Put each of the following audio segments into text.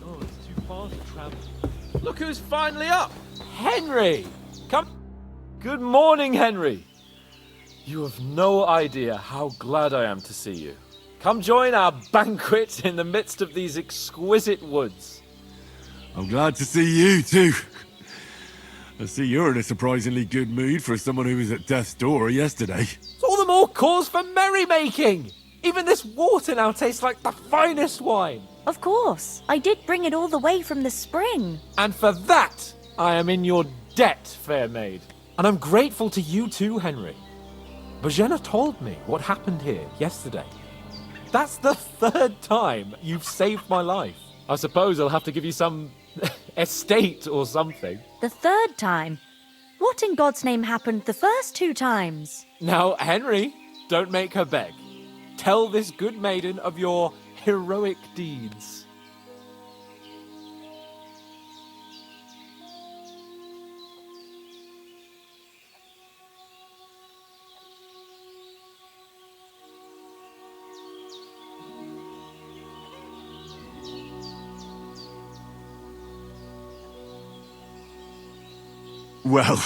Oh, it's too far to travel. Look who's finally up! Henry! Come. Good morning, Henry. You have no idea how glad I am to see you. Come join our banquet in the midst of these exquisite woods. I'm glad to see you too. I see you're in a surprisingly good mood for someone who was at death's door yesterday. It's all the more cause for merrymaking! Even this water now tastes like the finest wine. Of course. I did bring it all the way from the spring. And for that, I am in your debt, fair maid. And I'm grateful to you too, Henry. Bohemia told me what happened here yesterday. That's the third time you've saved my life. I suppose I'll have to give you some estate or something. The third time? What in God's name happened the first 2 times? Now, Henry, don't make her beg. Tell this good maiden of your heroic deeds. Well,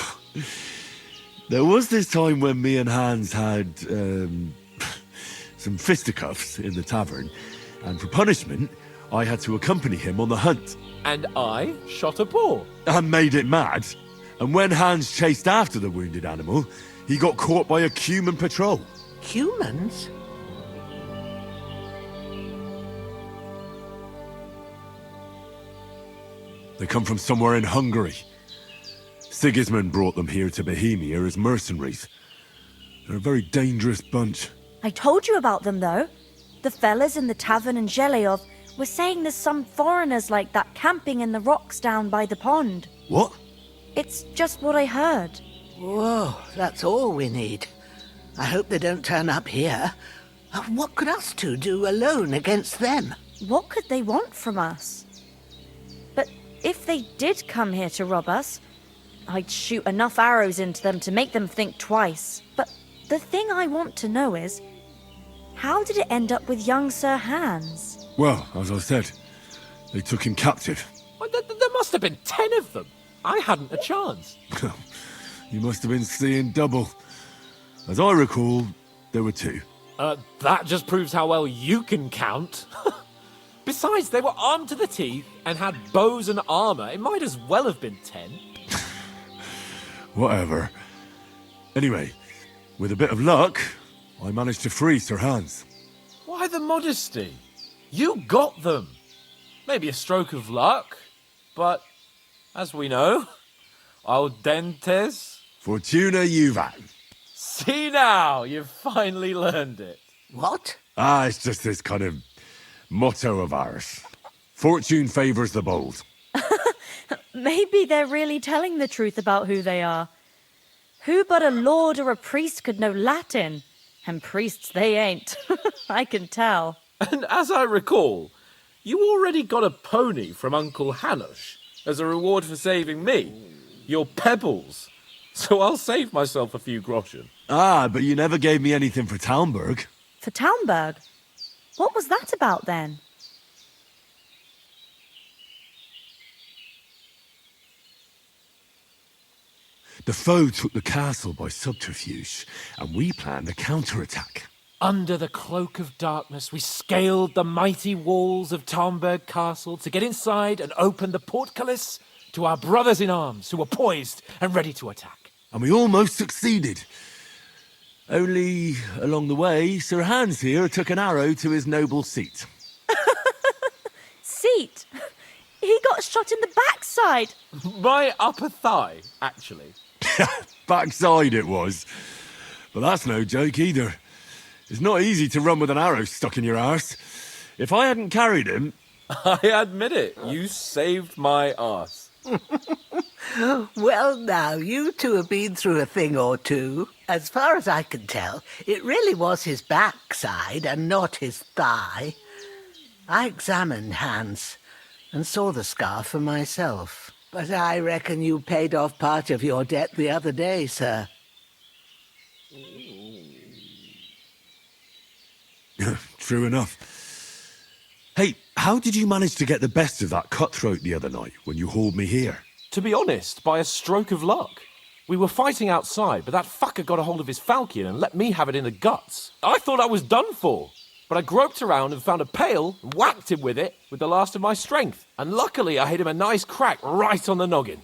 there was this time when me and Hans had, some fisticuffs in the tavern, and for punishment, I had to accompany him on the hunt. And I shot a boar. And made it mad. And when Hans chased after the wounded animal, he got caught by a human patrol. Humans? They come from somewhere in Hungary. Sigismund brought them here to Bohemia as mercenaries. They're a very dangerous bunch. I told you about them, though. The fellas in the tavern in Zheleyov were saying there's some foreigners like that camping in the rocks down by the pond. What? It's just what I heard. Whoa, that's all we need. I hope they don't turn up here. What could us two do alone against them? What could they want from us? But if they did come here to rob us, I'd shoot enough arrows into them to make them think twice. But the thing I want to know is, how did it end up with young Sir Hans? Well, as I said, they took him captive. Well, there must have been 10 of them. I hadn't a chance. You must have been seeing double. As I recall, there were 2. That just proves how well you can count. Besides, they were armed to the teeth and had bows and armor. It might as well have been 10. Whatever. Anyway, with a bit of luck, I managed to free Sir Hans. Why the modesty? You got them. Maybe a stroke of luck, but as we know, audentes. Fortuna juvat. See now, you've finally learned it. What? It's just this kind of motto of ours. Fortune favors the bold. Maybe they're really telling the truth about who they are. Who but a lord or a priest could know Latin? And priests they ain't. I can tell. And as I recall, you already got a pony from Uncle Hanush as a reward for saving me. Your pebbles. So I'll save myself a few groschen. But you never gave me anything for Talmberg. For Talmberg? What was that about then? The foe took the castle by subterfuge, and we planned a counterattack. Under the cloak of darkness, we scaled the mighty walls of Talmberg Castle to get inside and open the portcullis to our brothers in arms who were poised and ready to attack. And we almost succeeded. Only, along the way, Sir Hans here took an arrow to his noble seat. Seat? He got shot in the backside. My upper thigh, actually. Backside it was. But that's no joke either. It's not easy to run with an arrow stuck in your arse. If I hadn't carried him... I admit it, you saved my arse. Well, now, you two have been through a thing or two. As far as I can tell, it really was his backside and not his thigh. I examined Hans and saw the scar for myself. But I reckon you paid off part of your debt the other day, sir. True enough. Hey, how did you manage to get the best of that cutthroat the other night when you hauled me here? To be honest, by a stroke of luck. We were fighting outside, but that fucker got a hold of his falchion and let me have it in the guts. I thought I was done for. But I groped around and found a pail and whacked him with it with the last of my strength. And luckily I hit him a nice crack right on the noggin.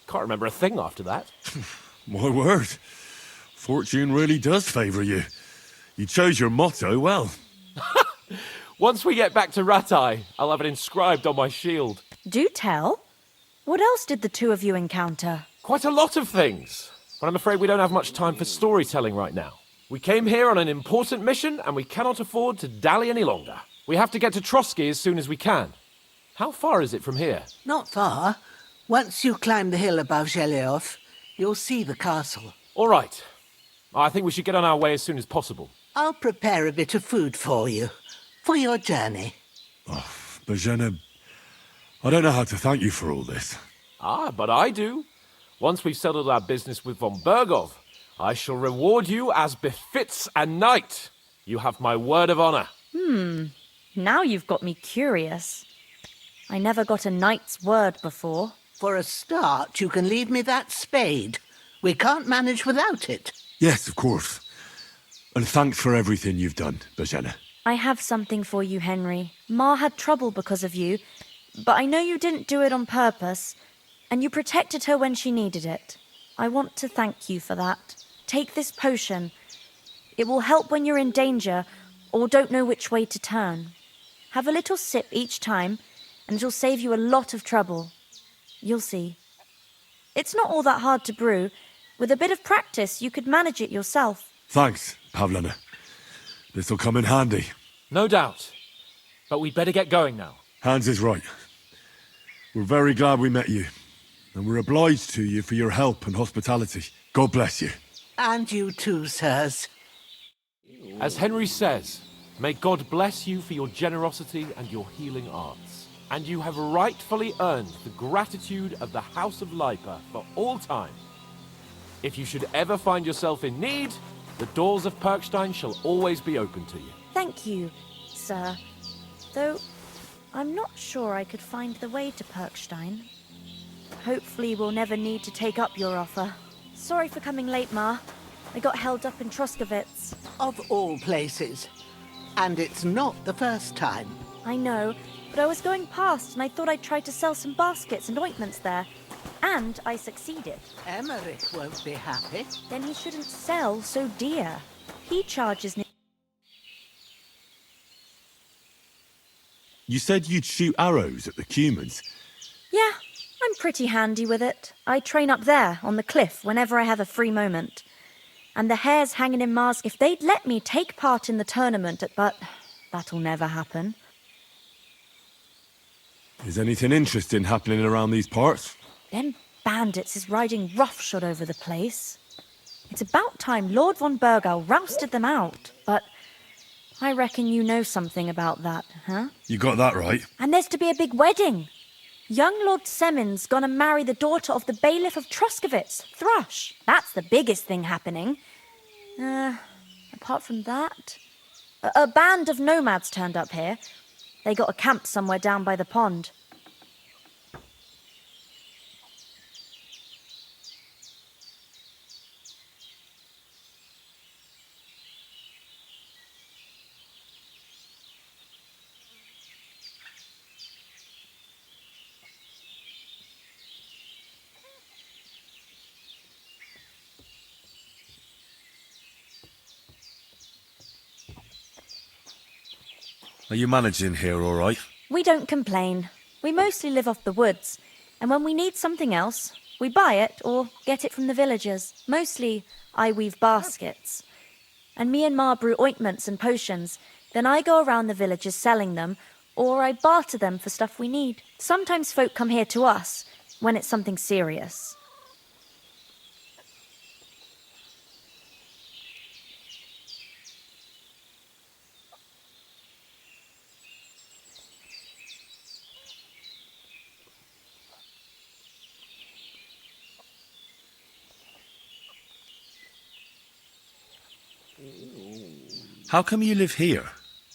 Can't remember a thing after that. My word. Fortune really does favour you. You chose your motto well. Once we get back to Ratai, I'll have it inscribed on my shield. Do tell. What else did the two of you encounter? Quite a lot of things. But I'm afraid we don't have much time for storytelling right now. We came here on an important mission, and we cannot afford to dally any longer. We have to get to Trotsky as soon as we can. How far is it from here? Not far. Once you climb the hill above Zheleov, you'll see the castle. All right. I think we should get on our way as soon as possible. I'll prepare a bit of food for you, for your journey. Bozhena, I don't know how to thank you for all this. Ah, but I do. Once we've settled our business with von Bergov, I shall reward you as befits a knight. You have my word of honor. Now you've got me curious. I never got a knight's word before. For a start, you can leave me that spade. We can't manage without it. Yes, of course. And thanks for everything you've done, Bozhena. I have something for you, Henry. Ma had trouble because of you, but I know you didn't do it on purpose, and you protected her when she needed it. I want to thank you for that. Take this potion. It will help when you're in danger or don't know which way to turn. Have a little sip each time, and it'll save you a lot of trouble. You'll see. It's not all that hard to brew. With a bit of practice, you could manage it yourself. Thanks, Pavlena. This'll come in handy. No doubt. But we'd better get going now. Hans is right. We're very glad we met you. And we're obliged to you for your help and hospitality. God bless you. And you too, sirs. As Henry says, may God bless you for your generosity and your healing arts. And you have rightfully earned the gratitude of the House of Lipa for all time. If you should ever find yourself in need, the doors of Perkstein shall always be open to you. Thank you, sir. Though, I'm not sure I could find the way to Perkstein. Hopefully we'll never need to take up your offer. Sorry for coming late, Ma. I got held up in Troskovitz. Of all places. And it's not the first time. I know, but I was going past and I thought I'd try to sell some baskets and ointments there. And I succeeded. Emmerich won't be happy. Then he shouldn't sell so dear. He charges me. You said you'd shoot arrows at the Cumans. Yeah, I'm pretty handy with it. I train up there, on the cliff, whenever I have a free moment. And the hares hanging in Mars, if they'd let me take part in the tournament, but that'll never happen. Is anything interesting happening around these parts? Them bandits is riding roughshod over the place. It's about time Lord von Burgau rousted them out, but I reckon you know something about that, huh? You got that right. And there's to be a big wedding. Young Lord Semin's gonna marry the daughter of the bailiff of Troskovitz, Thrush. That's the biggest thing happening. Apart from that, a band of nomads turned up here. They got a camp somewhere down by the pond. Are you managing here all right? We don't complain. We mostly live off the woods, and when we need something else, we buy it or get it from the villagers. Mostly, I weave baskets. And me and Ma brew ointments and potions. Then I go around the villages selling them, or I barter them for stuff we need. Sometimes folk come here to us, when it's something serious. How come you live here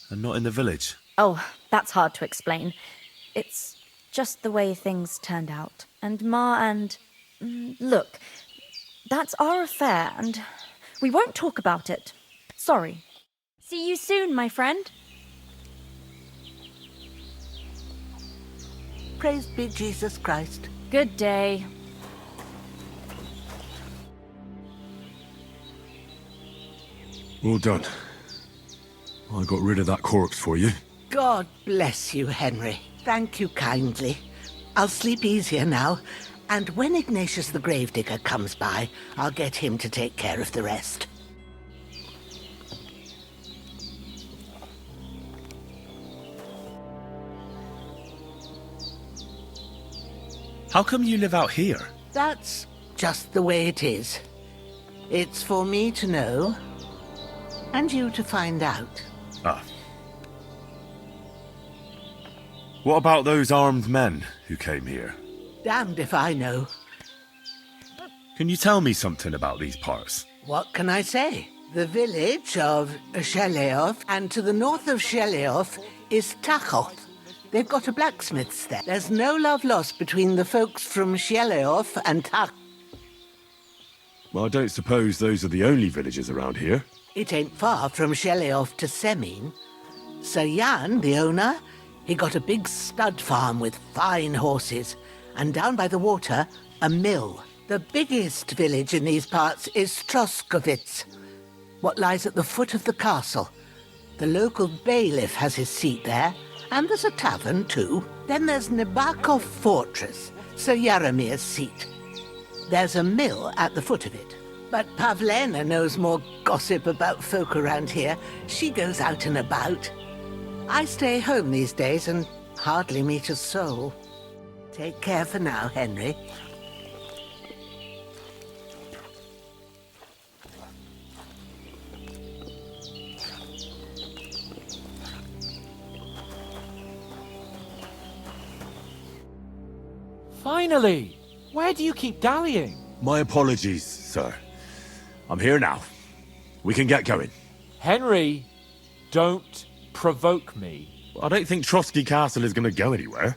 and not in the village? Oh, that's hard to explain. It's just the way things turned out. And Ma and... Look, that's our affair, and we won't talk about it. Sorry. See you soon, my friend. Praise be Jesus Christ. Good day. Well done. I got rid of that corpse for you. God bless you, Henry. Thank you kindly. I'll sleep easier now, and when Ignatius the Gravedigger comes by, I'll get him to take care of the rest. How come you live out here? That's just the way it is. It's for me to know, and you to find out. Ah. What about those armed men who came here? Damned if I know. Can you tell me something about these parts? What can I say? The village of Sheleov, and to the north of Sheleov is Tachoth. They've got a blacksmith's there. There's no love lost between the folks from Sheleov and Tach. Well, I don't suppose those are the only villages around here. It ain't far from Sheleov to Semin. Sir Jan, the owner, he got a big stud farm with fine horses, and down by the water, a mill. The biggest village in these parts is Troskovitz, what lies at the foot of the castle. The local bailiff has his seat there, and there's a tavern too. Then there's Nebakov Fortress, Sir Yaramir's seat. There's a mill at the foot of it. But Pavlena knows more gossip about folk around here. She goes out and about. I stay home these days and hardly meet a soul. Take care for now, Henry. Finally! Where do you keep dallying? My apologies, sir. I'm here now. We can get going. Henry, don't provoke me. I don't think Trotsky Castle is going to go anywhere.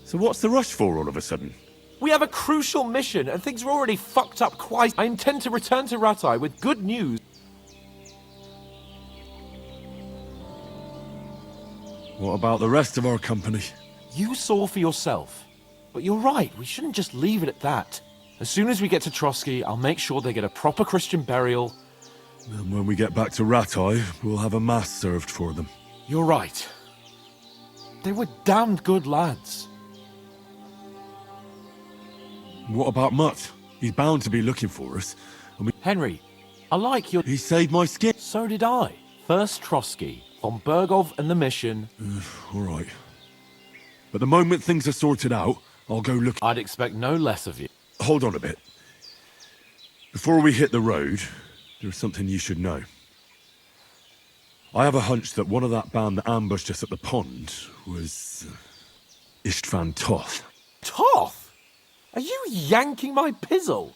So what's the rush for all of a sudden? We have a crucial mission, and things are already fucked up quite. I intend to return to Ratai with good news. What about the rest of our company? You saw for yourself. But you're right, we shouldn't just leave it at that. As soon as we get to Trotsky, I'll make sure they get a proper Christian burial. And when we get back to Ratai, we'll have a mass served for them. You're right. They were damned good lads. What about Mutt? He's bound to be looking for us. Henry, I like your... He saved my skin. So did I. First Trotsky, von Bergov and the mission. All right. But the moment things are sorted out, I'll go look... I'd expect no less of you. Hold on a bit. Before we hit the road, there's something you should know. I have a hunch that one of that band that ambushed us at the pond was... Istvan Toth. Toth? Are you yanking my pizzle?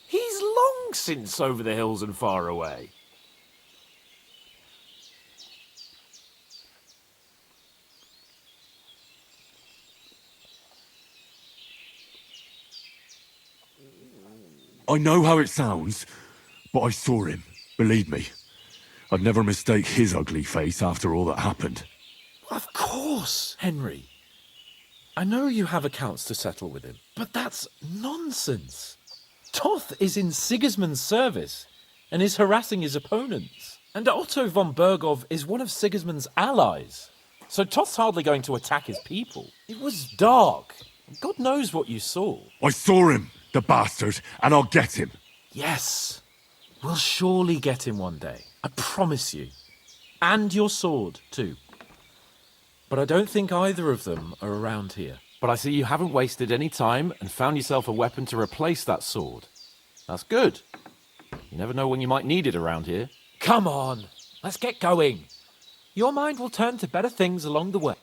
He's long since over the hills and far away. I know how it sounds, but I saw him. Believe me. I'd never mistake his ugly face after all that happened. Of course, Henry. I know you have accounts to settle with him, but that's nonsense. Toth is in Sigismund's service and is harassing his opponents. And Otto von Bergov is one of Sigismund's allies. So Toth's hardly going to attack his people. It was dark. God knows what you saw. I saw him, the bastard, and I'll get him. Yes. We'll surely get him one day. I promise you. And your sword, too. But I don't think either of them are around here. But I see you haven't wasted any time and found yourself a weapon to replace that sword. That's good. You never know when you might need it around here. Come on, let's get going. Your mind will turn to better things along the way.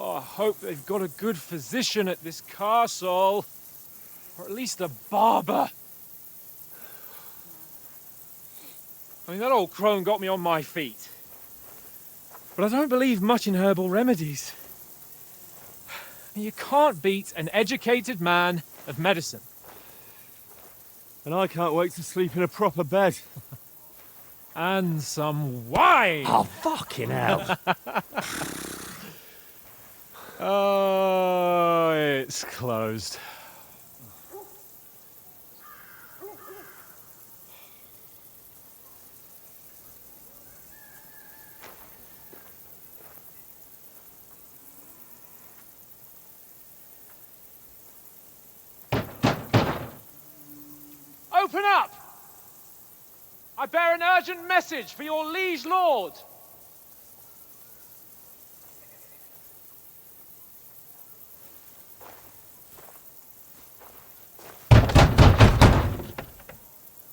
I hope they've got a good physician at this castle. Or at least a barber. I mean, that old crone got me on my feet. But I don't believe much in herbal remedies. You can't beat an educated man of medicine. And I can't wait to sleep in a proper bed. And some wine! Oh, fucking hell. Oh, it's closed. Open up! I bear an urgent message for your liege lord.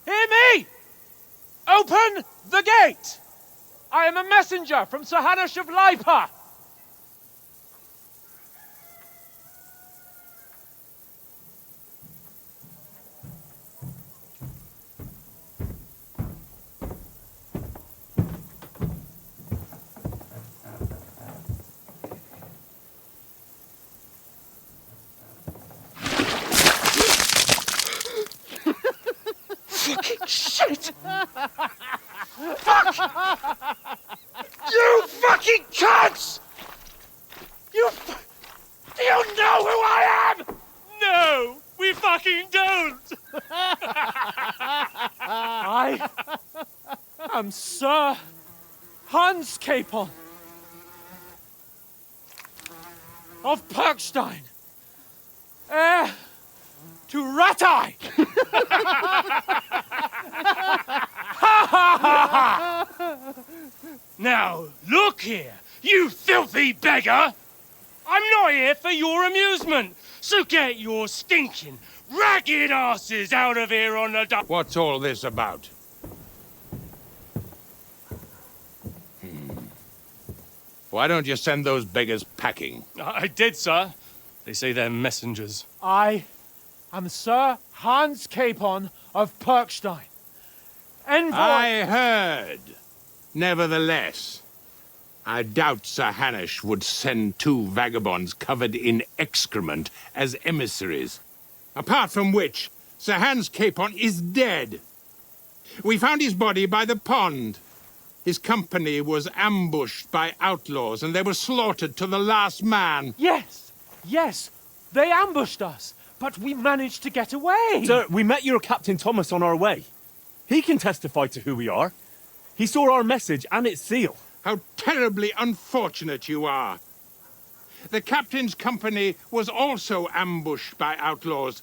Hear me! Open the gate! I am a messenger from Sir Hanush of Lipa. Shit! Fuck! You fucking cunts! am Sir Hans Capon of Perkstein, heir to Ratai. Now, look here, you filthy beggar! I'm not here for your amusement, so get your stinking, ragged asses out of here on the dock. What's all this about? Why don't you send those beggars packing? I did, sir. They say they're messengers. I am Sir Hans Capon of Perkstein, envoy. I heard. Nevertheless, I doubt Sir Hanush would send two vagabonds covered in excrement as emissaries. Apart from which, Sir Hans Capon is dead. We found his body by the pond. His company was ambushed by outlaws, and they were slaughtered to the last man. Yes, yes, they ambushed us, but we managed to get away. Sir, we met your Captain Thomas on our way. He can testify to who we are. He saw our message and its seal. How terribly unfortunate you are. The captain's company was also ambushed by outlaws.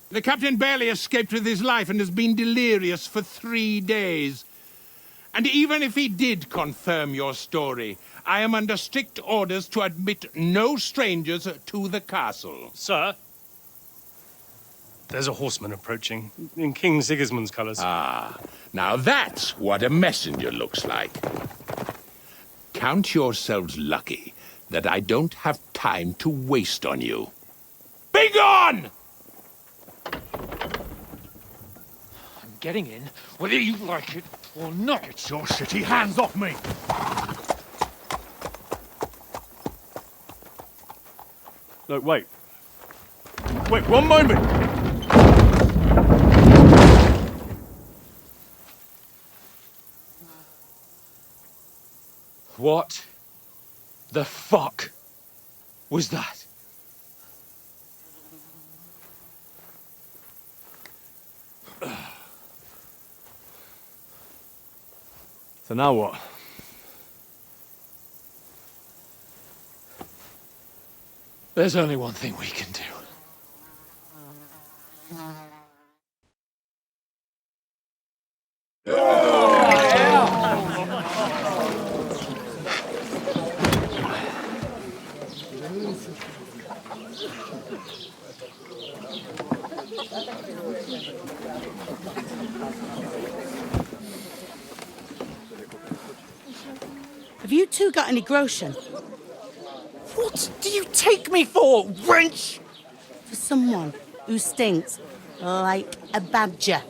The captain barely escaped with his life and has been delirious for 3 days. And even if he did confirm your story, I am under strict orders to admit no strangers to the castle. Sir, there's a horseman approaching, in King Sigismund's colours. Ah, now that's what a messenger looks like. Count yourselves lucky that I don't have time to waste on you. Be gone! I'm getting in, whether you like it or not. Get your shitty hands off me! No, wait. Wait, one moment! What the fuck was that? So now what? There's only one thing we can do. Have you two got any groschen? What do you take me for, wench? For someone who stinks like a badger.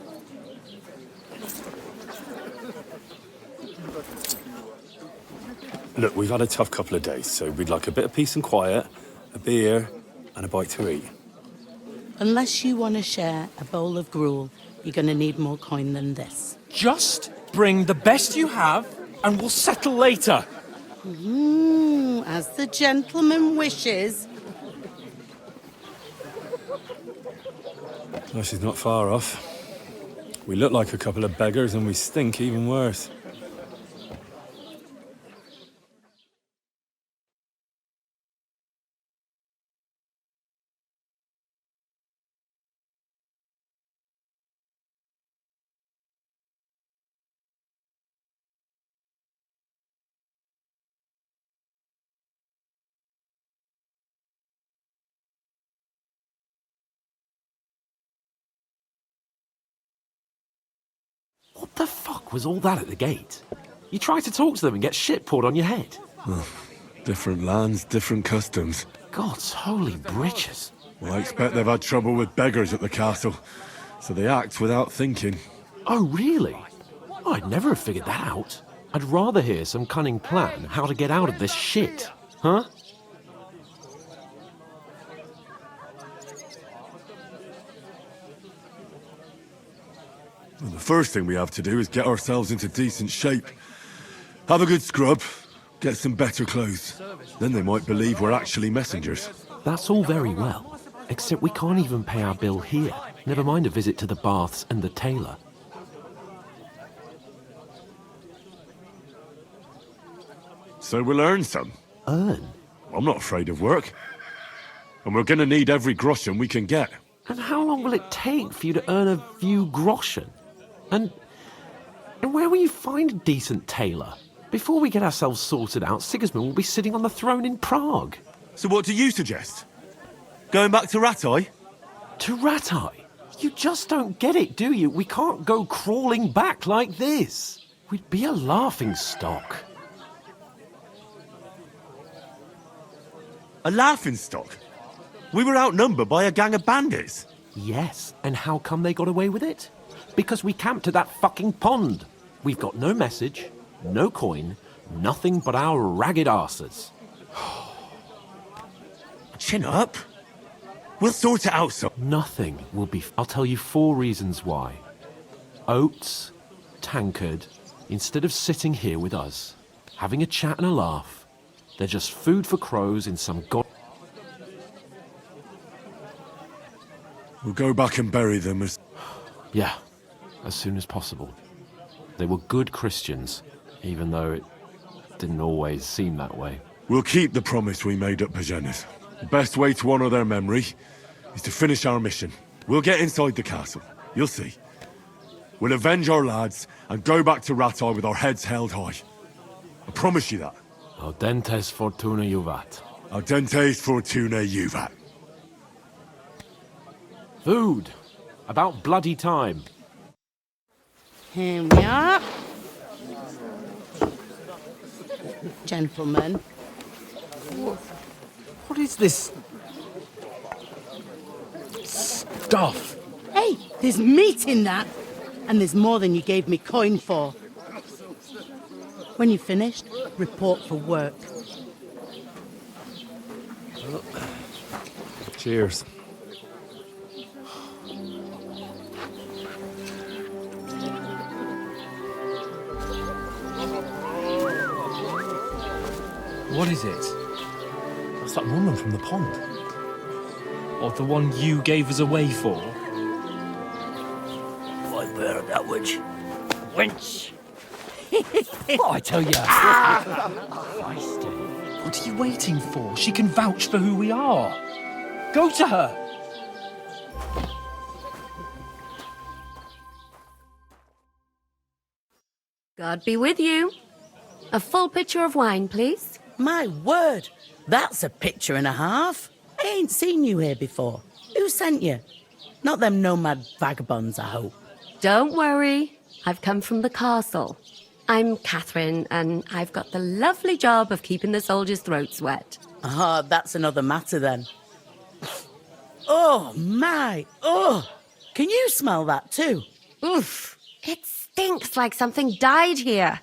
Look, we've had a tough couple of days, so we'd like a bit of peace and quiet, a beer, and a bite to eat. Unless you want to share a bowl of gruel, you're going to need more coin than this. Just bring the best you have, and we'll settle later. As the gentleman wishes. Well, she's not far off. We look like a couple of beggars, and we stink even worse. What the fuck was all that at the gate? You try to talk to them and get shit poured on your head. Different lands, different customs. God's holy britches. Well, I expect they've had trouble with beggars at the castle, so they act without thinking. Oh, really? I'd never have figured that out. I'd rather hear some cunning plan how to get out of this shit. Huh? Well, the first thing we have to do is get ourselves into decent shape. Have a good scrub, get some better clothes. Then they might believe we're actually messengers. That's all very well, except we can't even pay our bill here. Never mind a visit to the baths and the tailor. So we'll earn some. Earn? I'm not afraid of work. And we're gonna need every groschen we can get. And how long will it take for you to earn a few groschen? And where will you find a decent tailor? Before we get ourselves sorted out, Sigismund will be sitting on the throne in Prague. So what do you suggest? Going back to Ratai? To Ratai? You just don't get it, do you? We can't go crawling back like this. We'd be a laughing stock. A laughingstock? We were outnumbered by a gang of bandits. Yes, and how come they got away with it? Because we camped at that fucking pond. We've got no message, no coin, nothing but our ragged arses. Chin up. We'll sort it out, so. Nothing will be... I'll tell you 4 reasons why. Oates, Tankard, instead of sitting here with us, having a chat and a laugh, they're just food for crows in some god... We'll go back and bury them as... Yeah, as soon as possible. They were good Christians, even though it didn't always seem that way. We'll keep the promise we made at Pagenis. The best way to honor their memory is to finish our mission. We'll get inside the castle. You'll see. We'll avenge our lads and go back to Ratai with our heads held high. I promise you that. Audentes fortuna juvat. Audentes fortuna juvat. Food. About bloody time. Here we are. Gentlemen. What is this stuff? Hey, there's meat in that. And there's more than you gave me coin for. When you're finished, report for work. Cheers. What is it? That's that woman from the pond. Or the one you gave us away for? I bear that witch. Wench! Oh, I tell you. What are you waiting for? She can vouch for who we are. Go to her. God be with you. A full pitcher of wine, please. My word, that's a picture and a half. I ain't seen you here before. Who sent you? Not them nomad vagabonds, I hope. Don't worry. I've come from the castle. I'm Catherine, and I've got the lovely job of keeping the soldiers' throats wet. Ah, that's another matter then. Oh, my. Oh, can you smell that too? Oof. It stinks like something died here.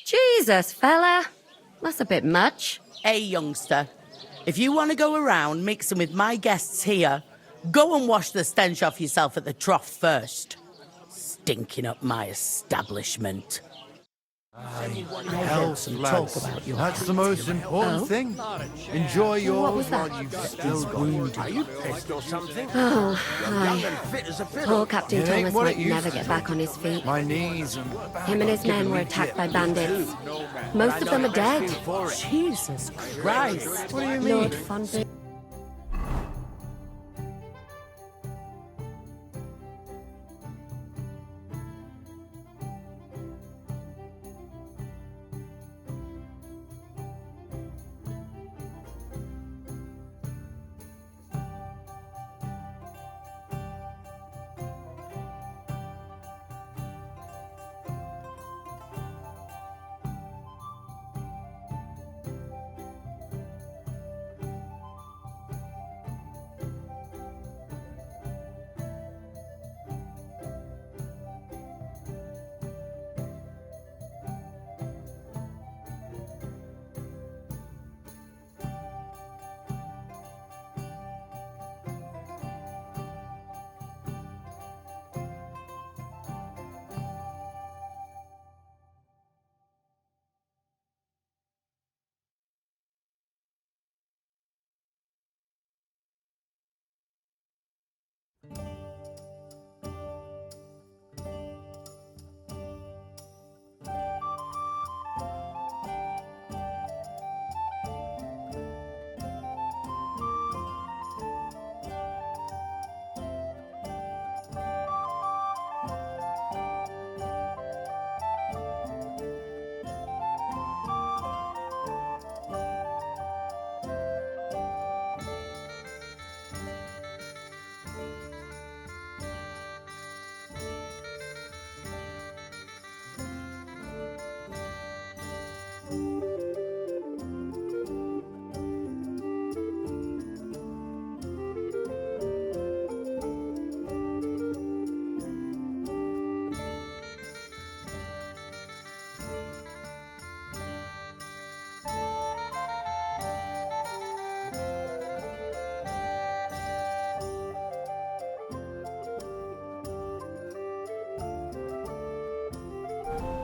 Jesus, fella. That's a bit much. Hey, youngster. If you want to go around mixing with my guests here, go and wash the stench off yourself at the trough first. Stinking up my establishment. Health, lads. That's the most important thing. Enjoy yours while you've still got. Are you pissed or something? Oh, hi. Poor Captain Thomas might never get back on his feet. My knees and... Him and his men were attacked by bandits. Most of them are dead. Jesus Christ. What do you mean? Lord Fontaine.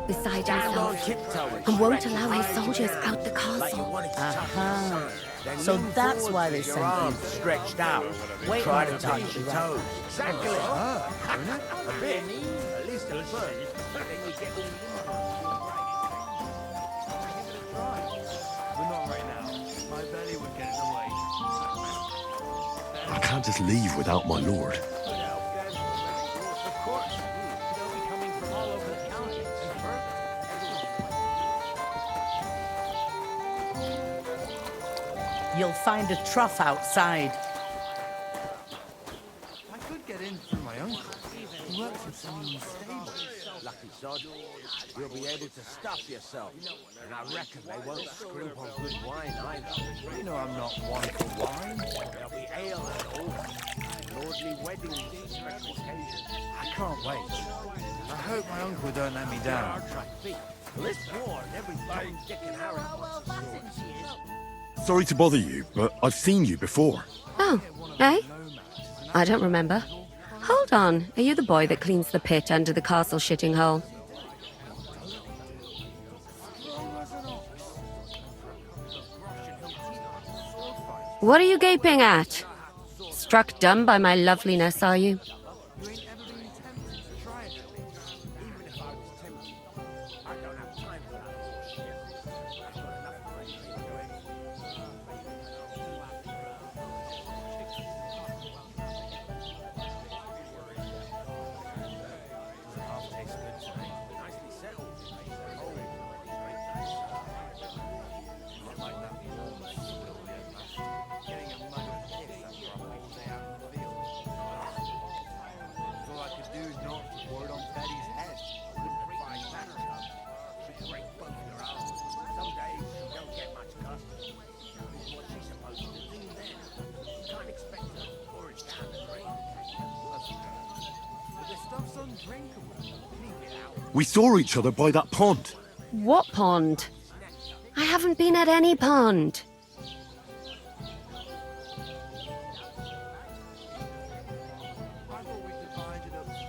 beside himself and won't allow his soldiers out the castle. Aha. So that's why they sent you. Stretched out. Try to touch your toes. Exactly. A bit. At least at first. But then you get We're not right now. My belly would get in the way. I can't just leave without my lord. Of course. They'll be coming from all over the county. You'll find a trough outside. I could get in through my uncle. He works in someone's stable. Lucky sod. You'll be able to stuff yourself. And I reckon they won't scrimp on good wine either. You know I'm not one for wine. There'll be ale and all. Lordly weddings and special occasions. I can't wait. I hope my uncle don't let me down. Well, this war and every Tom, Dick and Harry. Sorry to bother you, but I've seen you before. Oh, eh? I don't remember. Hold on, are you the boy that cleans the pit under the castle shitting hole? What are you gaping at? Struck dumb by my loveliness, are you? We saw each other by that pond. What pond? I haven't been at any pond.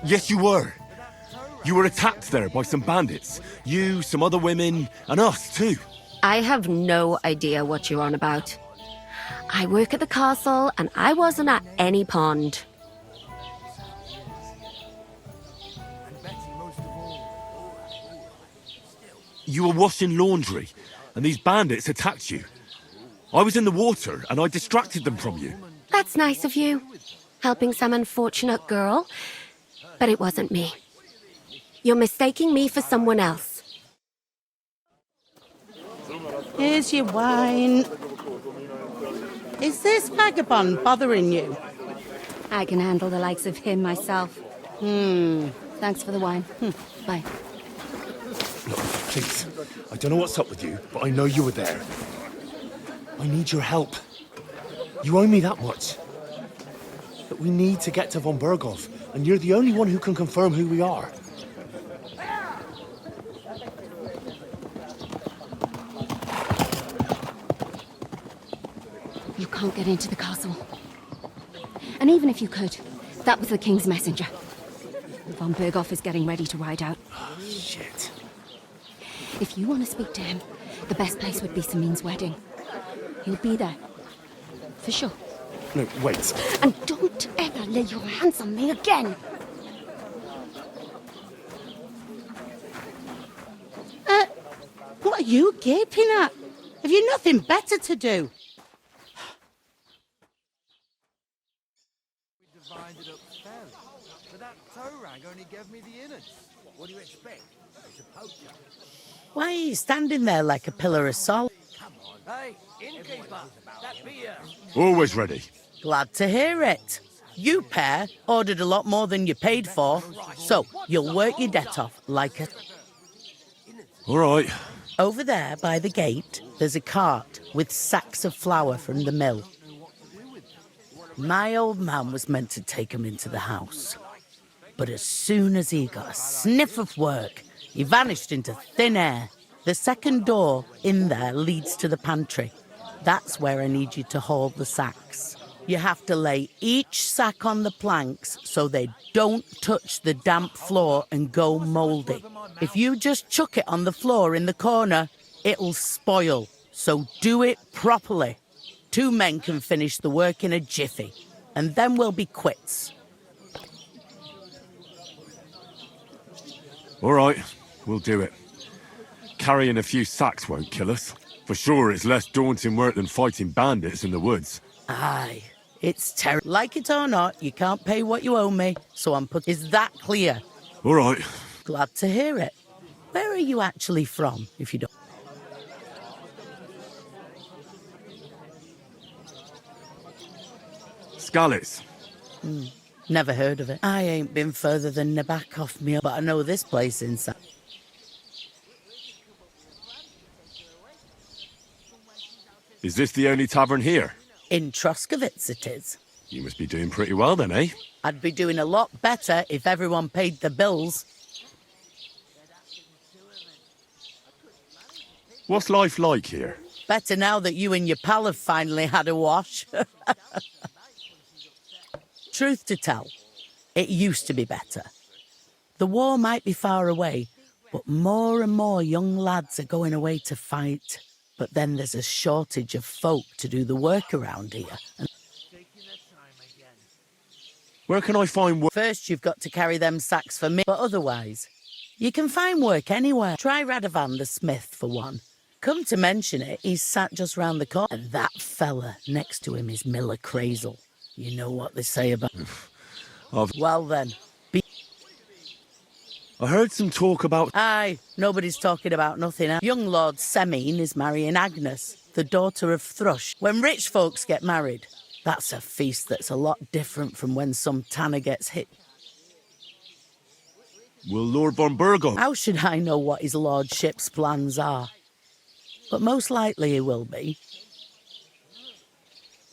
Yes, you were. You were attacked there by some bandits. You, some other women, and us too. I have no idea what you're on about. I work at the castle and I wasn't at any pond. You were washing laundry, and these bandits attacked you. I was in the water, and I distracted them from you. That's nice of you, helping some unfortunate girl. But it wasn't me. You're mistaking me for someone else. Here's your wine. Is this vagabond bothering you? I can handle the likes of him myself. Thanks for the wine. Bye. Look, please. I don't know what's up with you, but I know you were there. I need your help. You owe me that much. But we need to get to von Berghoff, and you're the only one who can confirm who we are. You can't get into the castle. And even if you could, that was the king's messenger. Von Berghoff is getting ready to ride out. Oh, shit. If you want to speak to him, the best place would be Samin's wedding. He'll be there. For sure. No, wait. And don't ever lay your hands on me again! What are you gaping at? Have you nothing better to do? We divided up fairly, but that toe rag only gave me the innards. What do you expect? It's a poacher. Why are you standing there like a pillar of salt? Come on. Hey, innkeeper, that beer. Always ready. Glad to hear it. You pair ordered a lot more than you paid for, so you'll work your debt off like a... All right. Over there by the gate, there's a cart with sacks of flour from the mill. My old man was meant to take 'em into the house. But as soon as he got a sniff of work, he vanished into thin air. The second door in there leads to the pantry. That's where I need you to haul the sacks. You have to lay each sack on the planks so they don't touch the damp floor and go mouldy. If you just chuck it on the floor in the corner, it'll spoil. So do it properly. 2 men can finish the work in a jiffy, and then we'll be quits. All right, we'll do it. Carrying a few sacks won't kill us. For sure, it's less daunting work than fighting bandits in the woods. Aye, it's terrible. Like it or not, you can't pay what you owe me, so Is that clear? All right. Glad to hear it. Where are you actually from, if you don't... Scallis. Never heard of it. I ain't been further than Nabokov Mill, but I know this place inside. Is this the only tavern here? In Troskovitz it is. You must be doing pretty well then, eh? I'd be doing a lot better if everyone paid the bills. What's life like here? Better now that you and your pal have finally had a wash. Truth to tell, it used to be better. The war might be far away, but more and more young lads are going away to fight. But then there's a shortage of folk to do the work around here. Where can I find work? First, you've got to carry them sacks for me, but otherwise, you can find work anywhere. Try Radovan the smith, for one. Come to mention it, he's sat just round the corner. And that fella next to him is Miller Crazel. You know what they say about... Well then, I heard some talk about... Aye, nobody's talking about nothing else. Young Lord Semine is marrying Agnes, the daughter of Thrush. When rich folks get married, that's a feast that's a lot different from when some tanner gets hit. Will Lord von Burgo... How should I know what his lordship's plans are? But most likely he will be.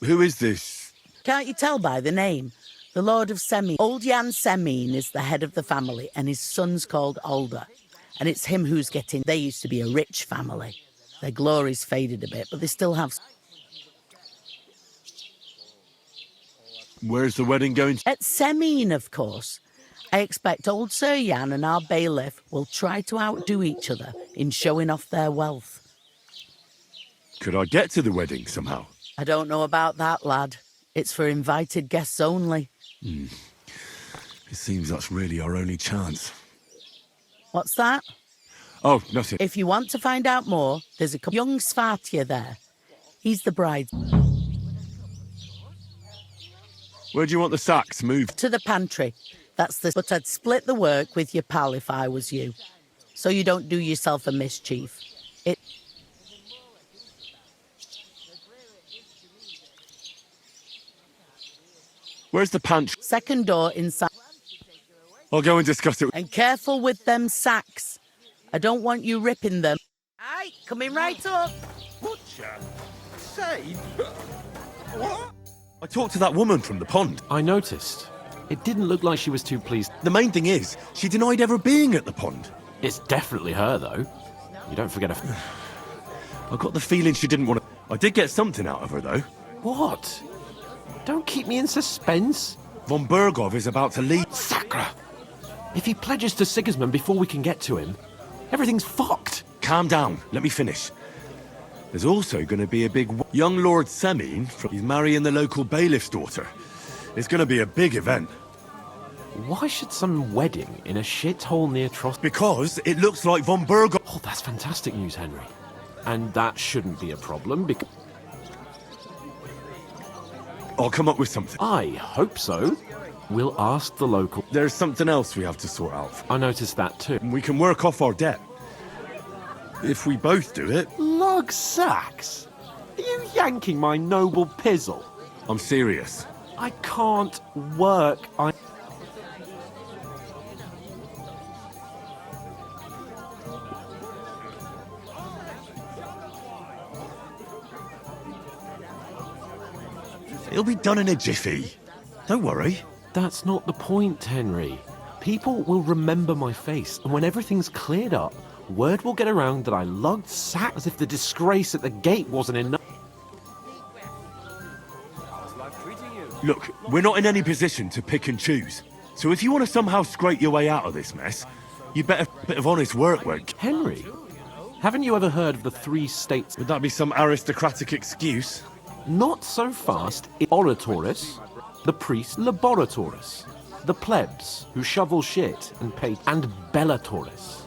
Who is this? Can't you tell by the name? The Lord of Semine. Old Jan Semine is the head of the family, and his son's called Alder. And it's him who's getting... They used to be a rich family. Their glory's faded a bit, but they still have... Where's the wedding going? At Semine, of course. I expect old Sir Jan and our bailiff will try to outdo each other in showing off their wealth. Could I get to the wedding somehow? I don't know about that, lad. It's for invited guests only. It seems that's really our only chance. What's that? Oh, nothing. If you want to find out more, there's a young Svartje there. He's the bride. Where do you want the sacks moved? To the pantry. That's the... But I'd split the work with your pal if I was you. So you don't do yourself a mischief. Where's the pantry? Second door inside. I'll go and discuss it. And careful with them sacks. I don't want you ripping them. Aye, coming right up. Butcher? Say? What? I talked to that woman from the pond. I noticed. It didn't look like she was too pleased. The main thing is, she denied ever being at the pond. It's definitely her, though. You don't forget her... I got the feeling she didn't want to... I did get something out of her, though. What? Don't keep me in suspense. Von Burgov is about to leave. Sacra! If he pledges to Sigismund before we can get to him, everything's fucked. Calm down. Let me finish. There's also going to be a big... Young Lord Semine, he's marrying the local bailiff's daughter. It's going to be a big event. Why should some wedding in a shithole near Tros... Because it looks like Von Burgov... Oh, that's fantastic news, Henry. And that shouldn't be a problem, because... I'll come up with something. I hope so. We'll ask the local... There's something else we have to sort out. I noticed that too. We can work off our debt. If we both do it... Lug sacks? Are you yanking my noble pizzle? I'm serious. I can't work. It'll be done in a jiffy. Don't worry. That's not the point, Henry. People will remember my face, and when everything's cleared up, word will get around that I lugged sacks as if the disgrace at the gate wasn't enough. How's life treating Look, we're not in any position to pick and choose. So if you want to somehow scrape your way out of this mess, you better a bit of honest work. Henry, haven't you ever heard of the 3 states? Would that be some aristocratic excuse? Not so fast. Oratores, the priest Laboratoris, the plebs who shovel shit and pay, and Bellatores,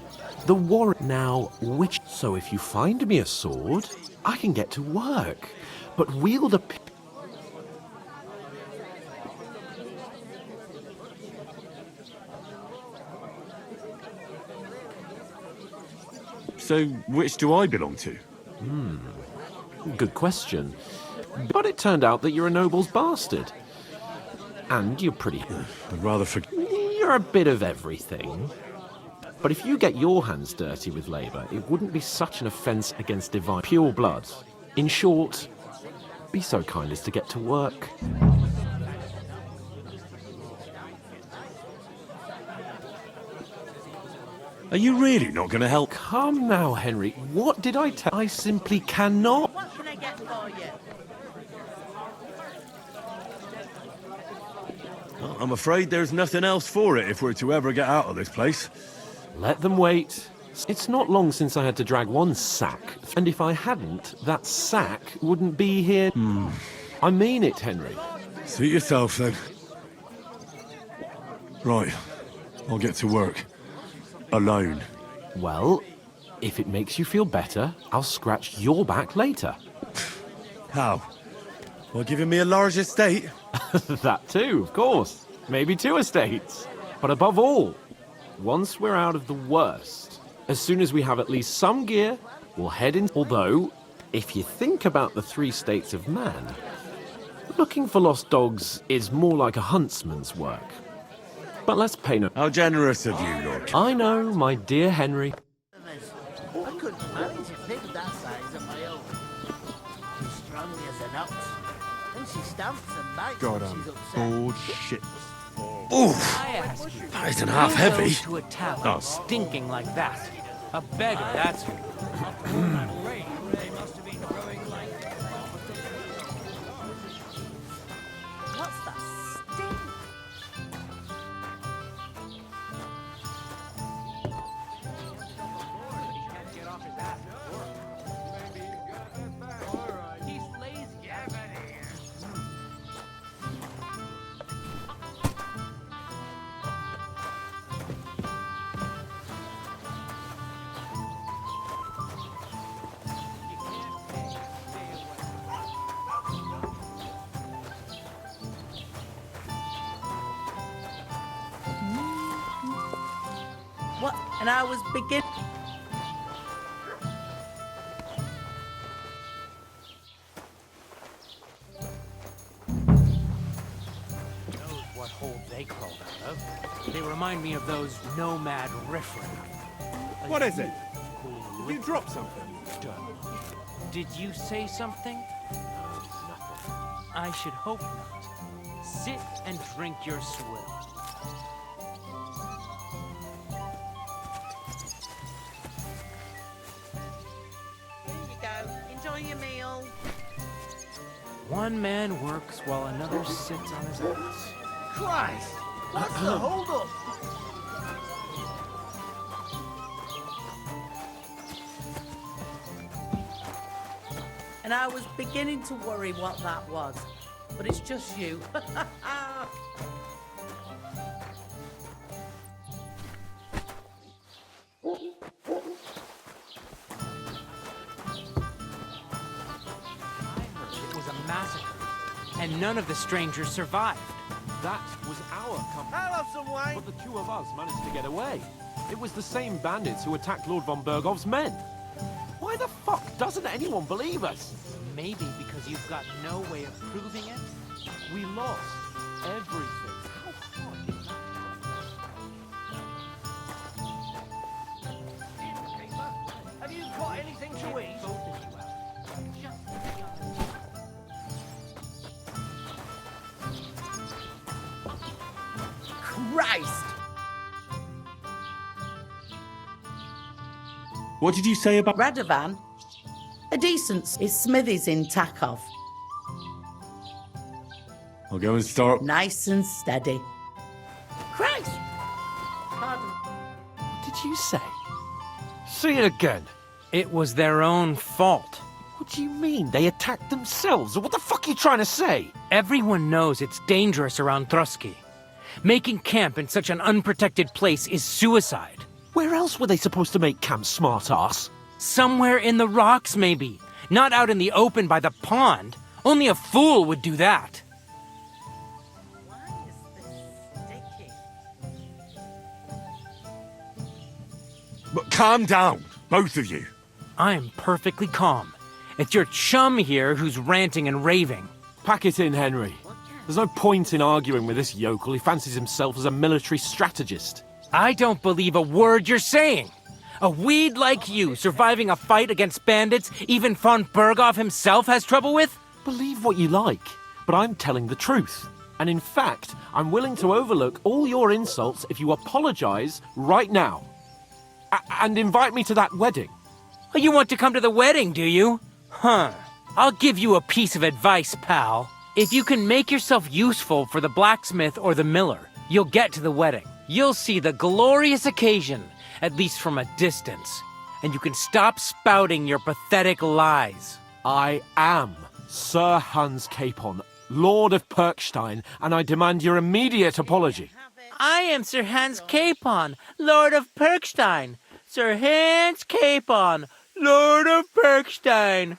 the war. Now, which? So if you find me a sword, I can get to work, but wield a. So which do I belong to? Good question. But it turned out that you're a noble's bastard. And you're pretty. I'd rather forget. You're a bit of everything. But if you get your hands dirty with labour, it wouldn't be such an offence against divine pure blood. In short, be so kind as to get to work. Are you really not going to help? Come now, Henry. What did I tell? I simply cannot. What can I get for you? Well, I'm afraid there's nothing else for it if we're to ever get out of this place. Let them wait. It's not long since I had to drag one sack, and if I hadn't, that sack wouldn't be here. I mean it, Henry. Suit yourself, then. Right. I'll get to work. Alone. Well, if it makes you feel better, I'll scratch your back later. How? Well, giving me a large estate? That too, of course. Maybe 2 estates. But above all, once we're out of the worst, as soon as we have at least some gear, we'll head in. Although, if you think about the 3 states of man, looking for lost dogs is more like a huntsman's work. But let's pay no... How generous of you, Lord. I know, my dear Henry. I couldn't manage a pig that size on my own. She's strong as an ox. And she stamps and bites God, when I'm she's upset. bored shit. Oof! I ask you, That isn't who half heavy. goes to a tavern Oh. stinking like that? A beggar, that's who. What's that stink? What? And I was beginning. Knows what hole they crawled out of. They remind me of those nomad riffraff. What is it? Cool Did you drop something? Did you say something? Nothing. I should hope not. Sit and drink your swill. Here you go. Enjoy your meal. One man works while another sits on his ass. Christ! What's the hold up? And I was beginning to worry what that was. But it's just you. It was a massacre, and none of the strangers survived. That was our company. I'll have some wine. But the 2 of us managed to get away. It was the same bandits who attacked Lord von Bergov's men. Why the fuck doesn't anyone believe us? Maybe because you've got no way of proving it. We lost everything. How hard is that? Have you got anything to eat? Christ! What did you say about... Radovan? A decent is Smithies in Takov. I'll I'll go and start. Nice and steady. Christ! What did you say? Say it again. It was their own fault. What do you mean? They attacked themselves? What the fuck are you trying to say? Everyone knows it's dangerous around Trotsky. Making camp in such an unprotected place is suicide. Where else were they supposed to make camp, smart-ass? Somewhere in the rocks, maybe. Not out in the open by the pond. Only a fool would do that. But calm down, both of you. I'm perfectly calm. It's your chum here who's ranting and raving. Pack it in, Henry. There's no point in arguing with this yokel. He fancies himself as a military strategist. I don't believe a word you're saying. A weed like you surviving a fight against bandits even von Berghoff himself has trouble with? Believe what you like, but I'm telling the truth. And in fact, I'm willing to overlook all your insults if you apologize right now. And invite me to that wedding. Oh, you want to come to the wedding, do you? Huh. I'll give you a piece of advice, pal. If you can make yourself useful for the blacksmith or the miller, you'll get to the wedding. You'll see the glorious occasion, at least from a distance. And you can stop spouting your pathetic lies. I am Sir Hans Capon, Lord of Perkstein, and I demand your immediate apology. I am Sir Hans Capon, Lord of Perkstein. Sir Hans Capon, Lord of Perkstein.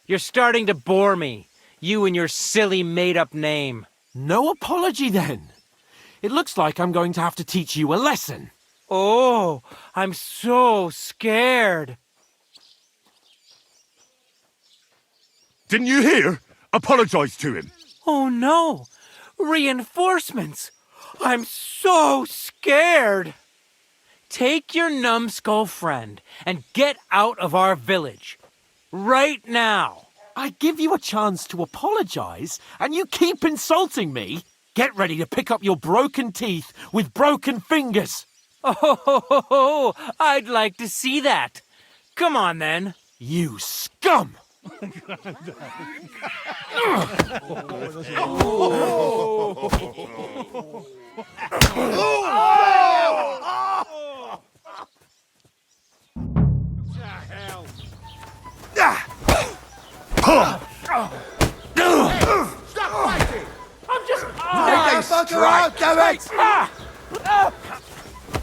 You're starting to bore me, you and your silly made-up name. No apology, then. It looks like I'm going to have to teach you a lesson. Oh, I'm so scared. Didn't you hear? Apologize to him. Oh no! Reinforcements! I'm so scared! Take your numbskull friend and get out of our village. Right now! I give you a chance to apologize, and you keep insulting me? Get ready to pick up your broken teeth with broken fingers. Oh, I'd like to see that. Come on, then. You scum! Stop fighting! I'm just... fucker out, damn it!